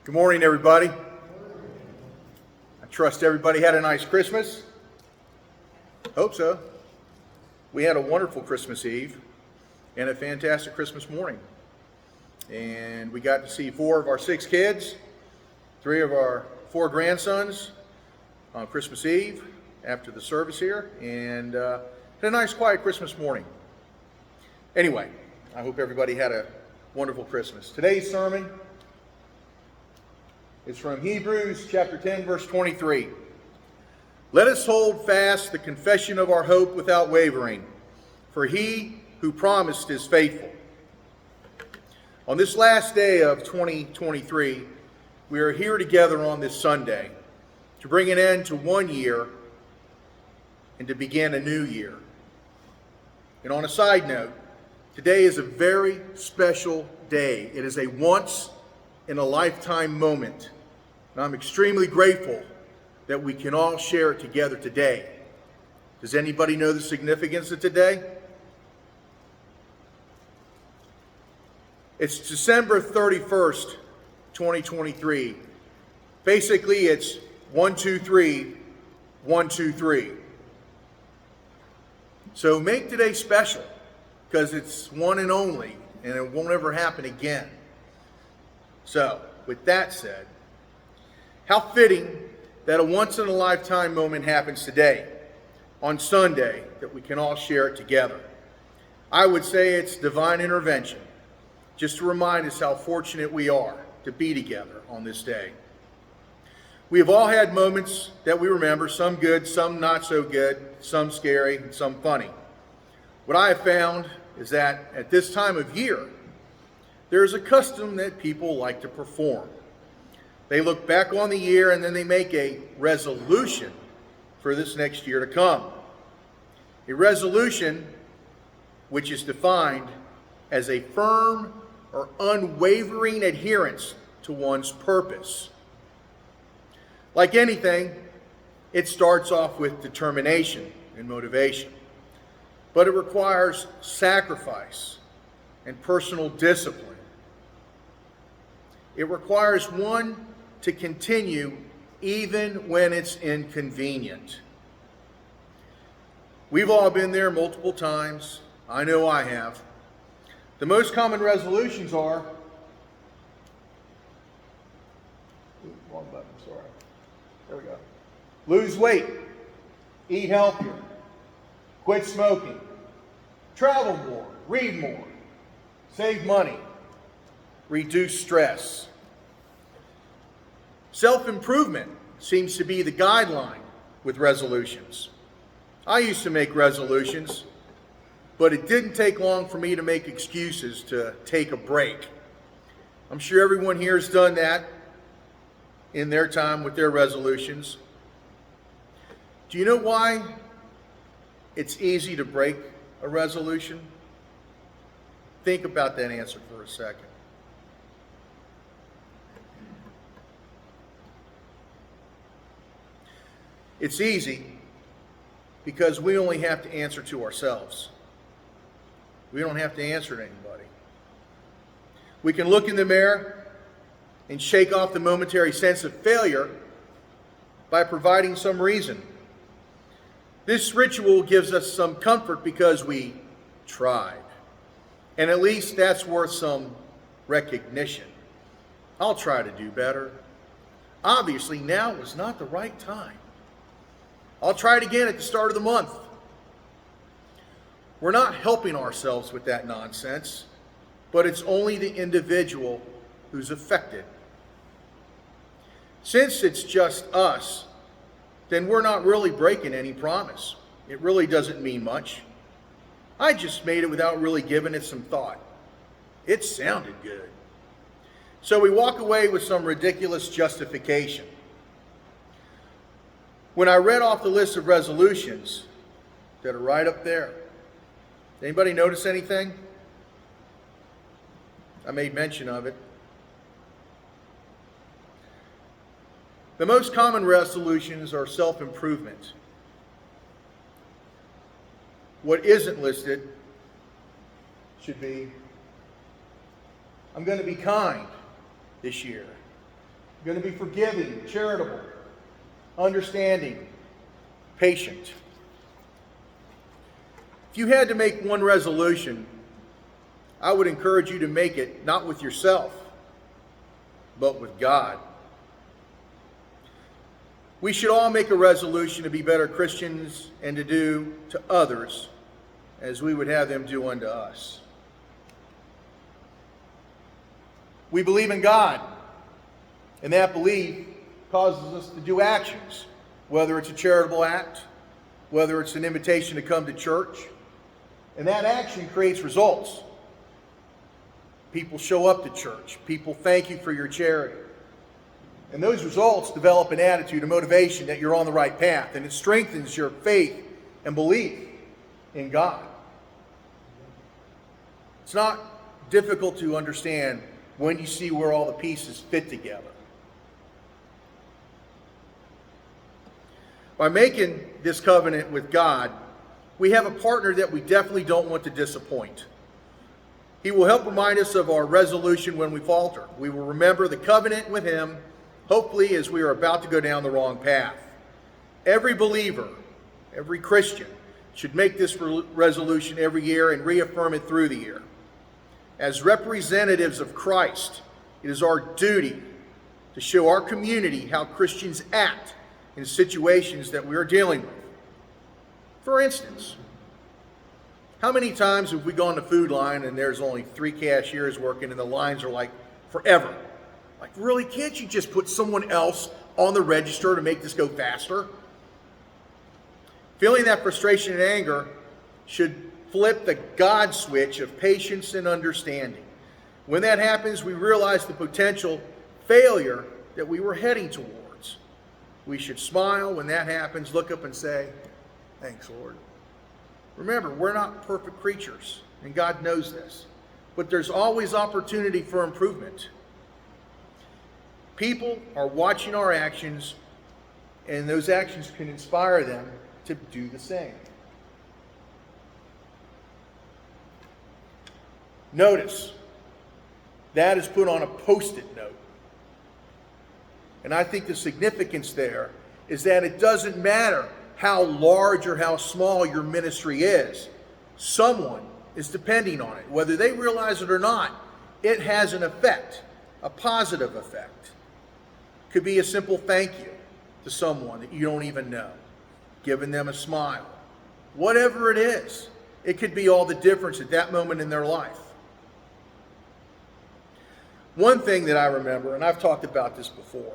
Good morning, everybody. I trust everybody had a nice Christmas. Hope so. We had a wonderful Christmas Eve and a fantastic Christmas morning. And we got to see 4 of our 6 kids, 3 of our 4 grandsons on Christmas Eve after the service here, and had a nice quiet Christmas morning. Anyway, I hope everybody had a wonderful Christmas. Today's sermon is from Hebrews chapter 10, verse 23. Let us hold fast the confession of our hope without wavering, for he who promised is faithful. On this last day of 2023, we are here together on this Sunday to bring an end to one year and to begin a new year. And on a side note, today is a very special day. It is a once-in-a-lifetime moment. And I'm extremely grateful that we can all share it together today. Does anybody know the significance of today? It's December 31st, 2023. Basically, it's 1, 2, 3, 1, 2, 3. So make today special, because it's one and only, and it won't ever happen again. So, with that said, how fitting that a once-in-a-lifetime moment happens today, on Sunday, that we can all share it together. I would say it's divine intervention, just to remind us how fortunate we are to be together on this day. We have all had moments that we remember, some good, some not so good, some scary, and some funny. What I have found is that at this time of year, there is a custom that people like to perform. They look back on the year and then they make a resolution for this next year to come. A resolution which is defined as a firm or unwavering adherence to one's purpose. Like anything, it starts off with determination and motivation, but it requires sacrifice and personal discipline. It requires one to continue even when it's inconvenient. We've all been there multiple times. I know I have. The most common resolutions are, wrong button, sorry. There we go. Lose weight, eat healthier, quit smoking, travel more, read more, save money, reduce stress. Self-improvement seems to be the guideline with resolutions. I used to make resolutions, but it didn't take long for me to make excuses to take a break. I'm sure everyone here has done that in their time with their resolutions. Do you know why it's easy to break a resolution? Think about that answer for a second. It's easy because we only have to answer to ourselves. We don't have to answer to anybody. We can look in the mirror and shake off the momentary sense of failure by providing some reason. This ritual gives us some comfort because we tried. And at least that's worth some recognition. I'll try to do better. Obviously, now was not the right time. I'll try it again at the start of the month. We're not helping ourselves with that nonsense, but it's only the individual who's affected. Since it's just us, then we're not really breaking any promise. It really doesn't mean much. I just made it without really giving it some thought. It sounded good. So we walk away with some ridiculous justification. When I read off the list of resolutions that are right up there, anybody notice anything? I made mention of it. The most common resolutions are self-improvement. What isn't listed should be, I'm going to be kind this year. You're going to be forgiving, charitable, understanding, patient. If you had to make one resolution, I would encourage you to make it not with yourself, but with God. We should all make a resolution to be better Christians and to do to others as we would have them do unto us. We believe in God, and that belief causes us to do actions, whether it's a charitable act, whether it's an invitation to come to church, and that action creates results. People show up to church. People thank you for your charity. And those results develop an attitude, a motivation that you're on the right path, and it strengthens your faith and belief in God. It's not difficult to understand when you see where all the pieces fit together. By making this covenant with God, we have a partner that we definitely don't want to disappoint. He will help remind us of our resolution when we falter. We will remember the covenant with Him, hopefully as we are about to go down the wrong path. Every believer, every Christian, should make this resolution every year and reaffirm it through the year. As representatives of Christ, it is our duty to show our community how Christians act in situations that we are dealing with. For instance, how many times have we gone to Food Line and there's only 3 cashiers working and the lines are like forever? Like, really, can't you just put someone else on the register to make this go faster? Feeling that frustration and anger should flip the God switch of patience and understanding. When that happens, we realize the potential failure that we were heading towards. We should smile when that happens, look up and say, "Thanks, Lord." Remember, we're not perfect creatures, and God knows this. But there's always opportunity for improvement. People are watching our actions, and those actions can inspire them to do the same. Notice, that is put on a Post-it note. And I think the significance there is that it doesn't matter how large or how small your ministry is. Someone is depending on it. Whether they realize it or not, it has an effect, a positive effect. It could be a simple thank you to someone that you don't even know, giving them a smile. Whatever it is, it could be all the difference at that moment in their life. One thing that I remember, and I've talked about this before,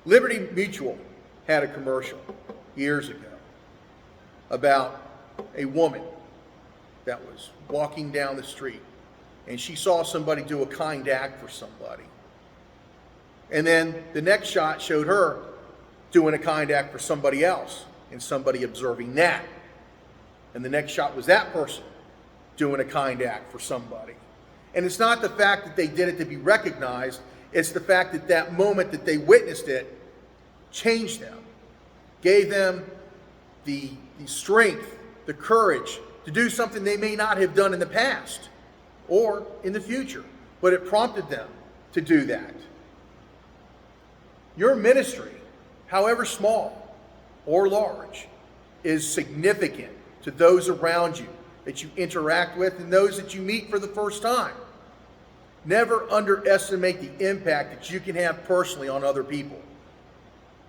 Liberty Mutual had a commercial years ago about a woman that was walking down the street and she saw somebody do a kind act for somebody. And then the next shot showed her doing a kind act for somebody else and somebody observing that. And the next shot was that person doing a kind act for somebody. And it's not the fact that they did it to be recognized, it's the fact that that moment that they witnessed it changed them, gave them the strength, the courage to do something they may not have done in the past or in the future, but it prompted them to do that. Your ministry, however small or large, is significant to those around you that you interact with and those that you meet for the first time. Never underestimate the impact that you can have personally on other people,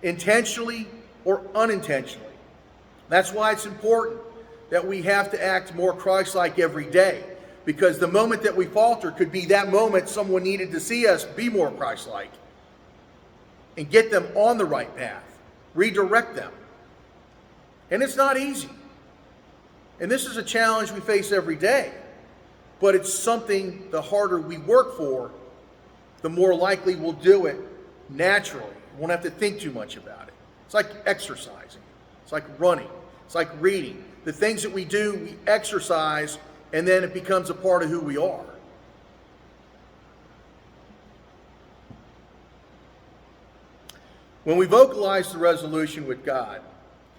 intentionally or unintentionally. That's why it's important that we have to act more Christ-like every day, because the moment that we falter could be that moment someone needed to see us be more Christ-like and get them on the right path, redirect them. And it's not easy. And this is a challenge we face every day. But it's something, the harder we work for, the more likely we'll do it naturally. We won't have to think too much about it. It's like exercising. It's like running. It's like reading. The things that we do, we exercise, and then it becomes a part of who we are. When we vocalize the resolution with God,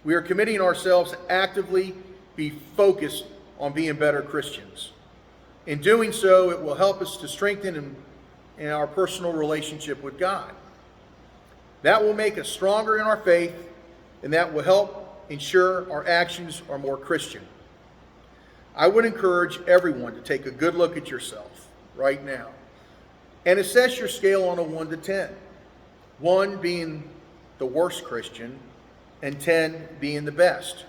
we are committing ourselves to actively be focused on being better Christians. In doing so, it will help us to strengthen in our personal relationship with God. That will make us stronger in our faith, and that will help ensure our actions are more Christian. I would encourage everyone to take a good look at yourself right now and assess your scale on a 1 to 10. 1 being the worst Christian and 10 being the best.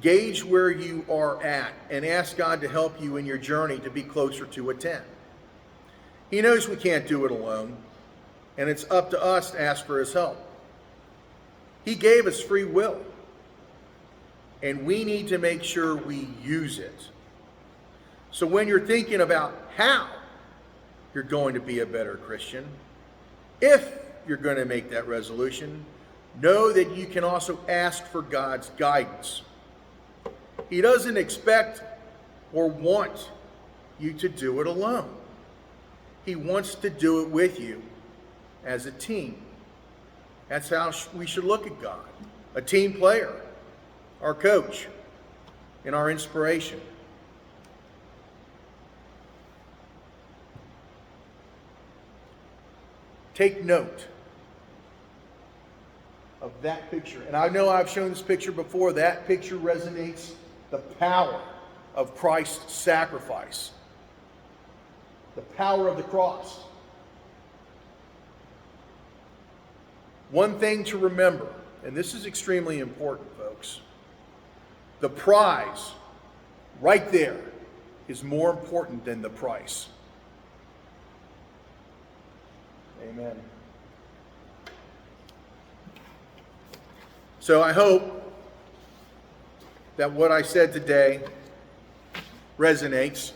Gauge where you are at and ask God to help you in your journey to be closer to a 10. He knows we can't do it alone, and it's up to us to ask for his help. He gave us free will, and we need to make sure we use it. So when you're thinking about how you're going to be a better Christian, if you're going to make that resolution, know that you can also ask for God's guidance. He doesn't expect or want you to do it alone. He wants to do it with you as a team. That's how we should look at God. A team player, our coach, and our inspiration. Take note of that picture. And I know I've shown this picture before. That picture resonates the power of Christ's sacrifice. The power of the cross. One thing to remember, and this is extremely important, folks. The prize right there is more important than the price. Amen. So I hope that what I said today resonates.